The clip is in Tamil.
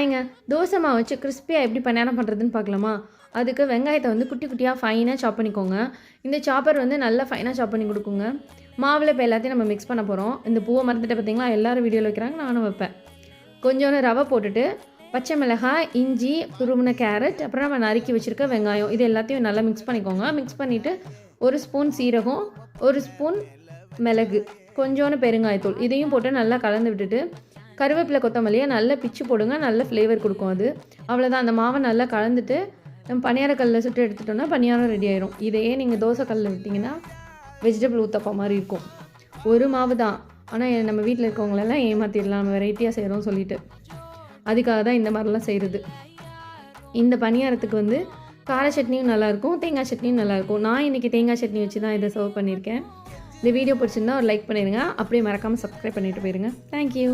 ஹாய்ங்க, தோசை மாவு வச்சு கிறிஸ்பியாக எப்படி பணியாரம் பண்ணுறதுன்னு பார்க்கலாமா? அதுக்கு வெங்காயத்தை வந்து குட்டி குட்டியாக ஃபைனாக சாப் பண்ணிக்கோங்க. இந்த சாப்பர் வந்து நல்லா ஃபைனாக சாப் பண்ணி கொடுக்குங்க. மாவில் இப்போ எல்லாத்தையும் நம்ம மிக்ஸ் பண்ண போகிறோம். இந்த பூவை மறந்துட்டு பார்த்தீங்களா, எல்லோரும் வீடியோவில் வைக்கிறாங்க, நானும் வைப்பேன். கொஞ்சோண்டு ரவை போட்டுட்டு பச்சை மிளகாய், இஞ்சி, துருவின கேரட், அப்புறம் நம்ம நறுக்கி வச்சுருக்க வெங்காயம், இது எல்லாத்தையும் நல்லா மிக்ஸ் பண்ணிக்கோங்க. மிக்ஸ் பண்ணிவிட்டு 1 ஸ்பூன் சீரகம், 1 ஸ்பூன் மிளகு, கொஞ்சோண்டு பெருங்காயத்தூள், இதையும் போட்டு நல்லா கலந்து விட்டுட்டு கருவேப்பிலை கொத்தமல்லியை நல்லா பிச்சு போடுங்க. நல்ல ஃப்ளேவர் கொடுக்கும் அது. அவ்வளோதான். அந்த மாவை நல்லா கலந்துட்டு நம்ம பணியாரக்கல்லில் சுட்டு எடுத்துட்டோம்னா பணியாரம் ரெடி ஆயிரும். இதையே நீங்கள் தோசை கல்லில் விட்டிங்கன்னா வெஜிடபிள் ஊத்தப்பா மாதிரி இருக்கும். ஒரு மாவு தான், ஆனால் நம்ம வீட்டில் இருக்கவங்களெல்லாம் ஏமாற்றிடலாம், நம்ம வெரைட்டியாக செய்கிறோம் சொல்லிட்டு. அதுக்காக தான் இந்த மாதிரிலாம் செய்கிறது. இந்த பணியாரத்துக்கு வந்து கார சட்னியும் நல்லாயிருக்கும், தேங்காய் சட்னியும் நல்லாயிருக்கும். நான் இன்றைக்கி தேங்காய் சட்னி வச்சு தான் இதை சர்வ் பண்ணியிருக்கேன். இந்த வீடியோ பிடிச்சிருந்தா ஒரு லைக் பண்ணிடுங்க. அப்படியே மறக்காமல் சப்ஸ்கிரைப் பண்ணிவிட்டு போயிருங்க. தேங்க்யூ.